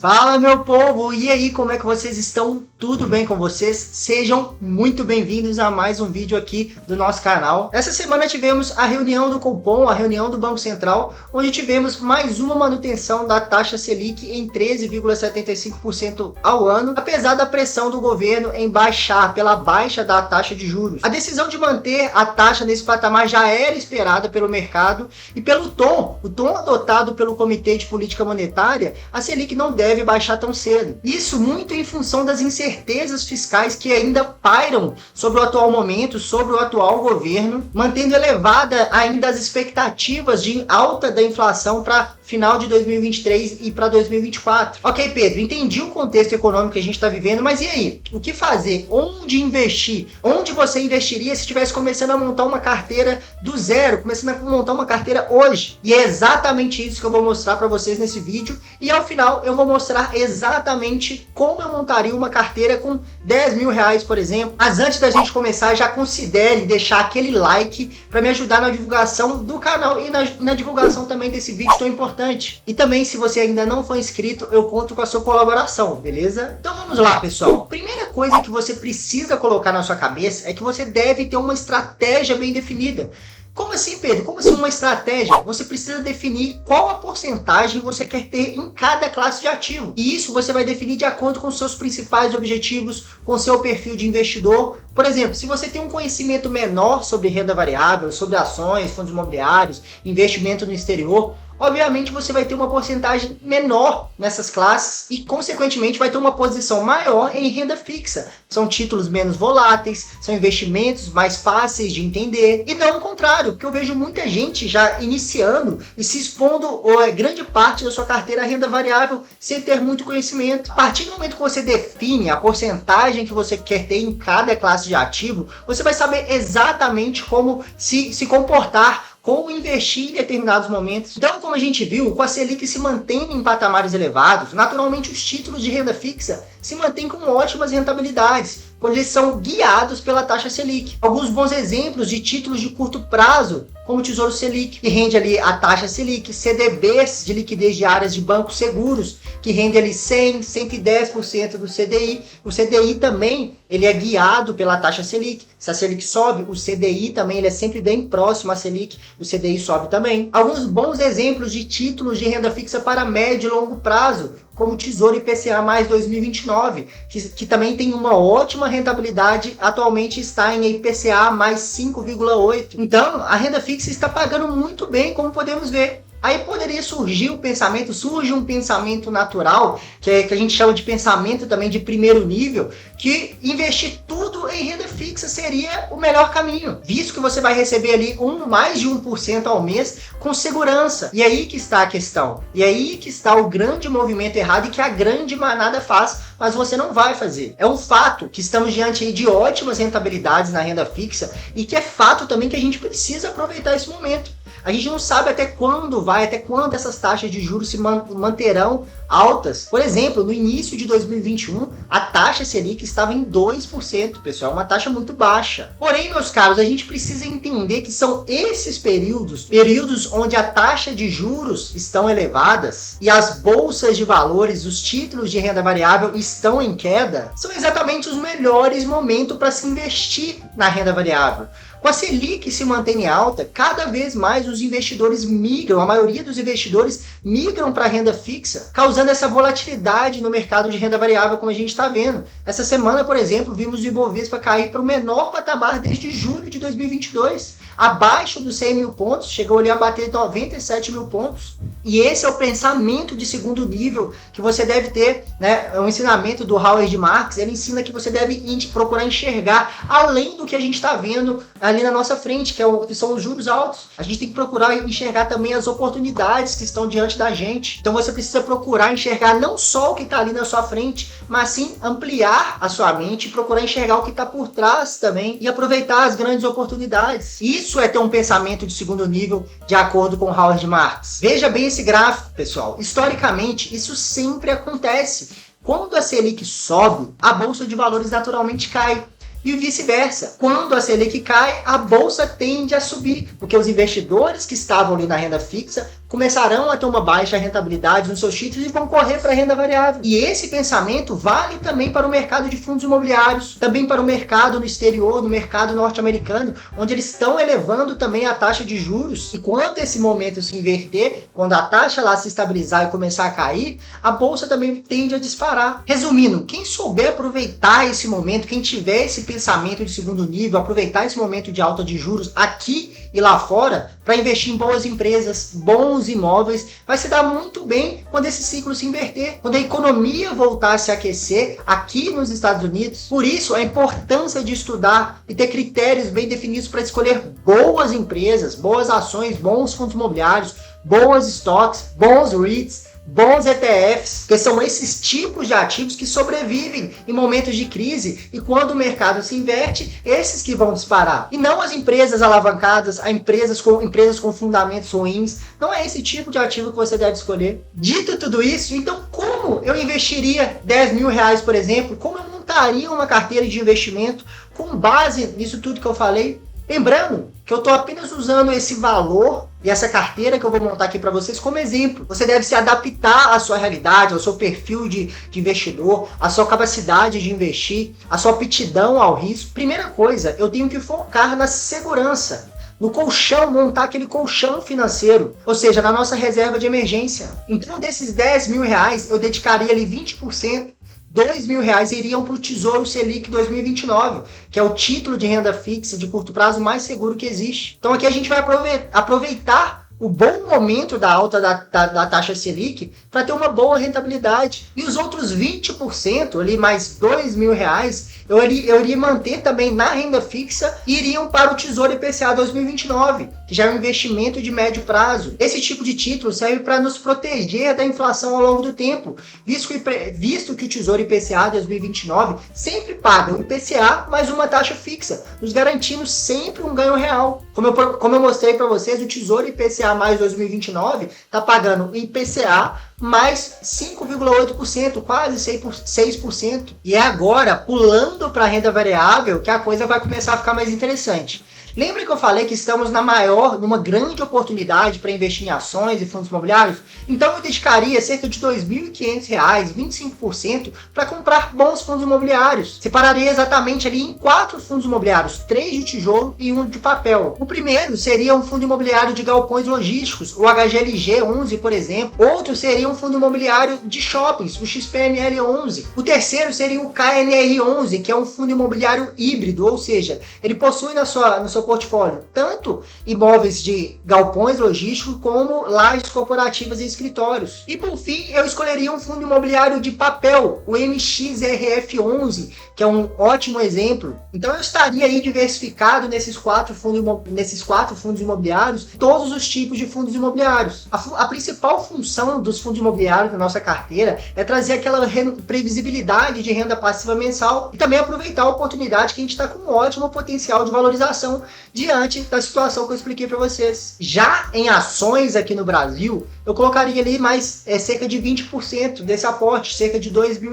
Fala, meu povo! E aí, como é que vocês estão? Tudo bem com vocês? Sejam muito bem-vindos a mais um vídeo aqui do nosso canal. Essa semana tivemos a reunião do Copom, a reunião do Banco Central, onde tivemos mais uma manutenção da taxa Selic em 13,75% ao ano, apesar da pressão do governo em baixar pela baixa da taxa de juros. A decisão de manter a taxa nesse patamar já era esperada pelo mercado e pelo o tom adotado pelo Comitê de Política Monetária, a Selic não deve baixar tão cedo. Isso muito em função das incertezas fiscais que ainda pairam sobre o atual momento, sobre o atual governo, mantendo elevada ainda as expectativas de alta da inflação para final de 2023 e para 2024. Ok, Pedro, entendi o contexto econômico que a gente está vivendo, mas e aí? O que fazer? Onde investir? Onde você investiria se estivesse começando a montar uma carteira do zero, começando a montar uma carteira hoje? E é exatamente isso que eu vou mostrar para vocês nesse vídeo, e ao final eu vou mostrar exatamente como eu montaria uma carteira com 10 mil reais, por exemplo. Mas antes da gente começar, já considere deixar aquele like para me ajudar na divulgação do canal e na divulgação também desse vídeo tão importante. E também, se você ainda não for inscrito, eu conto com a sua colaboração, beleza? Então vamos lá, pessoal. Primeira coisa que você precisa colocar na sua cabeça é que você deve ter uma estratégia bem definida. Como assim, Pedro? Como assim uma estratégia? Você precisa definir qual a porcentagem você quer ter em cada classe de ativo. E isso você vai definir de acordo com os seus principais objetivos, com o seu perfil de investidor. Por exemplo, se você tem um conhecimento menor sobre renda variável, sobre ações, fundos imobiliários, investimento no exterior, obviamente você vai ter uma porcentagem menor nessas classes e, consequentemente, vai ter uma posição maior em renda fixa. São títulos menos voláteis, são investimentos mais fáceis de entender. E não o contrário, porque eu vejo muita gente já iniciando e se expondo grande parte da sua carteira à renda variável sem ter muito conhecimento. A partir do momento que você define a porcentagem que você quer ter em cada classe de ativo, você vai saber exatamente como se comportar, como investir em determinados momentos. Então, como a gente viu, com a Selic se mantendo em patamares elevados, naturalmente os títulos de renda fixa se mantêm com ótimas rentabilidades, pois eles são guiados pela taxa Selic. Alguns bons exemplos de títulos de curto prazo, como o Tesouro Selic, que rende ali a taxa Selic, CDBs de liquidez diárias de bancos seguros, que rende ali 100, 110% do CDI. O CDI também, ele é guiado pela taxa Selic. Se a Selic sobe, o CDI também ele é sempre bem próximo à Selic, o CDI sobe também. Alguns bons exemplos de títulos de renda fixa para médio e longo prazo, como o Tesouro IPCA mais 2029, que também tem uma ótima rentabilidade, atualmente está em IPCA mais 5,8. Então, a renda fixa está pagando muito bem, como podemos ver. Aí poderia surgir surge um pensamento natural, que a gente chama de pensamento também de primeiro nível, que investir tudo em renda fixa seria o melhor caminho, visto que você vai receber ali mais de 1% ao mês com segurança. E aí que está a questão. E aí que está o grande movimento errado e que a grande manada faz, mas você não vai fazer. É um fato que estamos diante aí de ótimas rentabilidades na renda fixa e que é fato também que a gente precisa aproveitar esse momento. A gente não sabe até quando essas taxas de juros se manterão altas. Por exemplo, no início de 2021, a taxa Selic estava em 2%, pessoal, uma taxa muito baixa. Porém, meus caros, a gente precisa entender que são esses períodos onde a taxa de juros estão elevadas e as bolsas de valores, os títulos de renda variável estão em queda, são exatamente os melhores momentos para se investir na renda variável. Com a Selic se mantém alta, cada vez mais os investidores migram, a maioria dos investidores migram para a renda fixa, causando essa volatilidade no mercado de renda variável, como a gente está vendo. Essa semana, por exemplo, vimos o Ibovespa cair para o menor patamar desde julho de 2022, abaixo dos 100 mil pontos, chegou ali a bater 97 mil pontos. E esse é o pensamento de segundo nível que você deve ter, né? É um ensinamento do Howard Marks, ele ensina que você deve procurar enxergar além do que a gente está vendo ali na nossa frente, que são os juros altos. A gente tem que procurar enxergar também as oportunidades que estão diante da gente. Então você precisa procurar enxergar não só o que está ali na sua frente, mas sim ampliar a sua mente e procurar enxergar o que está por trás também e aproveitar as grandes oportunidades. Isso é ter um pensamento de segundo nível de acordo com Howard Marks. Veja bem esse gráfico, pessoal. Historicamente, isso sempre acontece. Quando a Selic sobe, a Bolsa de Valores naturalmente cai. E vice-versa. Quando a Selic cai, a bolsa tende a subir, porque os investidores que estavam ali na renda fixa começarão a ter uma baixa rentabilidade nos seus títulos e vão correr para a renda variável. E esse pensamento vale também para o mercado de fundos imobiliários, também para o mercado no exterior, no mercado norte-americano, onde eles estão elevando também a taxa de juros. E quando esse momento se inverter, quando a taxa lá se estabilizar e começar a cair, a bolsa também tende a disparar. Resumindo, quem souber aproveitar esse momento, quem tiver esse pensamento de segundo nível, aproveitar esse momento de alta de juros aqui e lá fora, para investir em boas empresas, bons imóveis, vai se dar muito bem quando esse ciclo se inverter, quando a economia voltar a se aquecer aqui nos Estados Unidos. Por isso, a importância de estudar e ter critérios bem definidos para escolher boas empresas, boas ações, bons fundos imobiliários, boas stocks, bons REITs, bons ETFs, que são esses tipos de ativos que sobrevivem em momentos de crise, e quando o mercado se inverte, esses que vão disparar. E não as empresas alavancadas, as empresas com fundamentos ruins. Não é esse tipo de ativo que você deve escolher. Dito tudo isso, então como eu investiria 10 mil reais, por exemplo? Como eu montaria uma carteira de investimento com base nisso tudo que eu falei? Lembrando que eu estou apenas usando esse valor e essa carteira que eu vou montar aqui para vocês como exemplo. Você deve se adaptar à sua realidade, ao seu perfil de investidor, à sua capacidade de investir, à sua aptidão ao risco. Primeira coisa, eu tenho que focar na segurança, no colchão, montar aquele colchão financeiro, ou seja, na nossa reserva de emergência. Então, desses 10 mil reais, eu dedicaria ali 20%. 2 mil reais iriam para o Tesouro Selic 2029, que é o título de renda fixa de curto prazo mais seguro que existe. Então aqui a gente vai aproveitar o bom momento da alta da taxa Selic para ter uma boa rentabilidade. E os outros 20%, ali mais 2 mil reais, eu iria manter também na renda fixa e iriam para o Tesouro IPCA 2029, que já é um investimento de médio prazo. Esse tipo de título serve para nos proteger da inflação ao longo do tempo, visto que o Tesouro IPCA 2029 sempre paga o IPCA mais uma taxa fixa, nos garantindo sempre um ganho real. Como eu mostrei para vocês, o Tesouro IPCA mais 2029 está pagando o IPCA mais 5,8%, quase 6%. E é agora, pulando para a renda variável, que a coisa vai começar a ficar mais interessante. Lembra que eu falei que estamos numa grande oportunidade para investir em ações e fundos imobiliários? Então eu dedicaria cerca de R$ 2.500, 25%, para comprar bons fundos imobiliários. Separaria exatamente ali em 4 fundos imobiliários, 3 de tijolo e 1 de papel. O primeiro seria um fundo imobiliário de galpões logísticos, o HGLG 11, por exemplo. Outro seria um fundo imobiliário de shoppings, o XPML 11. O terceiro seria o KNR 11, que é um fundo imobiliário híbrido, ou seja, ele possui no seu portfólio tanto imóveis de galpões logísticos como lajes corporativas e escritórios. E por fim, eu escolheria um fundo imobiliário de papel, o MXRF11, que é um ótimo exemplo. Então eu estaria aí diversificado nesses quatro fundos imobiliários, todos os tipos de fundos imobiliários. A principal função dos fundos imobiliários da nossa carteira é trazer aquela previsibilidade de renda passiva mensal e também aproveitar a oportunidade que a gente está com um ótimo potencial de valorização diante da situação que eu expliquei para vocês. Já em ações aqui no Brasil, eu colocaria ali mais cerca de 20% desse aporte, cerca de R$ 2 mil.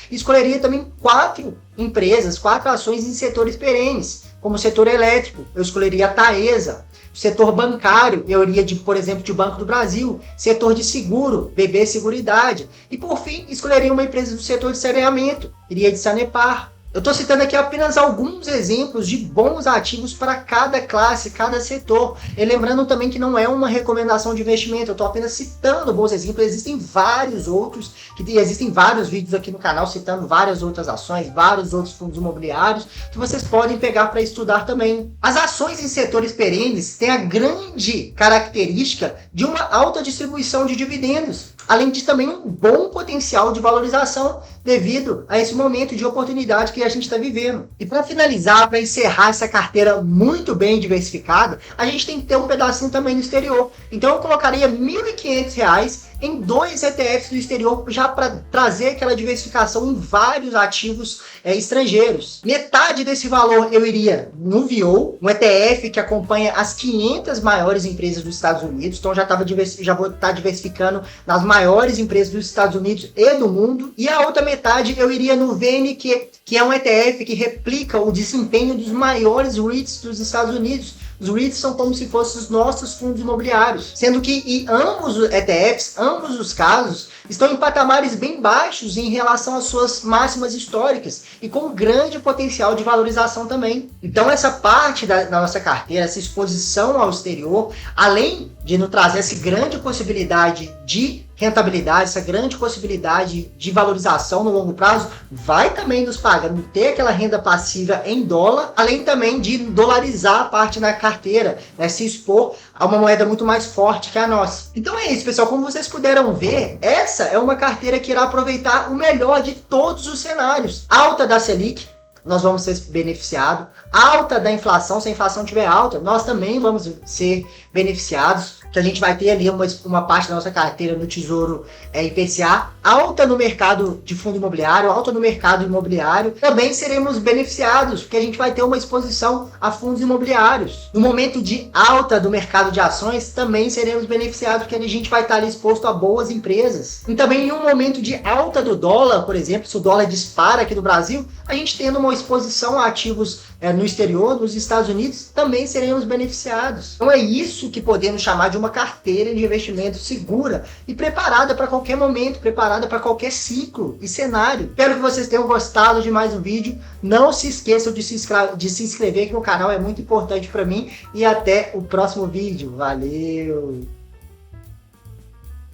Escolheria também 4 empresas, 4 ações em setores perenes, como o setor elétrico, eu escolheria a Taesa. O setor bancário, eu iria, por exemplo, de Banco do Brasil. Setor de seguro, BB Seguridade. E, por fim, escolheria uma empresa do setor de saneamento, iria de Sanepar. Eu estou citando aqui apenas alguns exemplos de bons ativos para cada classe, cada setor. E lembrando também que não é uma recomendação de investimento, eu estou apenas citando bons exemplos. Existem vários outros, existem vários vídeos aqui no canal citando várias outras ações, vários outros fundos imobiliários, que vocês podem pegar para estudar também. As ações em setores perenes têm a grande característica de uma alta distribuição de dividendos, além de também um bom potencial de valorização devido a esse momento de oportunidade que a gente está vivendo. E para finalizar, para encerrar essa carteira muito bem diversificada, a gente tem que ter um pedacinho também no exterior. Então eu colocaria R$ 1.500 em 2 ETFs do exterior, já para trazer aquela diversificação em vários ativos estrangeiros. Metade desse valor eu iria no VO, um ETF que acompanha as 500 maiores empresas dos Estados Unidos, então já vou estar diversificando nas maiores empresas dos Estados Unidos e do mundo. E a outra metade eu iria no VNQ, que é um ETF que replica o desempenho dos maiores REITs dos Estados Unidos, Os REITs são como se fossem os nossos fundos imobiliários, sendo que ambos os ETFs, ambos os casos, estão em patamares bem baixos em relação às suas máximas históricas e com grande potencial de valorização também. Então essa parte da nossa carteira, essa exposição ao exterior, além de nos trazer essa grande possibilidade de rentabilidade, essa grande possibilidade de valorização no longo prazo, vai também nos pagando ter aquela renda passiva em dólar, além também de dolarizar a parte da carteira, né, se expor a uma moeda muito mais forte que a nossa. Então é isso, pessoal. Como vocês puderam ver, essa é uma carteira que irá aproveitar o melhor de todos os cenários. Alta da Selic, nós vamos ser beneficiados. Alta da inflação, se a inflação estiver alta, nós também vamos ser beneficiados, que a gente vai ter ali uma parte da nossa carteira no Tesouro IPCA. Alta no mercado de fundo imobiliário, alta no mercado imobiliário, também seremos beneficiados, porque a gente vai ter uma exposição a fundos imobiliários. No momento de alta do mercado de ações, também seremos beneficiados, porque a gente vai estar ali exposto a boas empresas. E também em um momento de alta do dólar, por exemplo, se o dólar dispara aqui no Brasil, a gente tendo uma exposição a ativos no exterior, nos Estados Unidos, também seremos beneficiados. Então é isso que podemos chamar de uma carteira de investimento segura e preparada para qualquer momento, preparada para qualquer ciclo e cenário. Espero que vocês tenham gostado de mais um vídeo. Não se esqueçam de se inscrever, que o canal é muito importante para mim. E até o próximo vídeo. Valeu!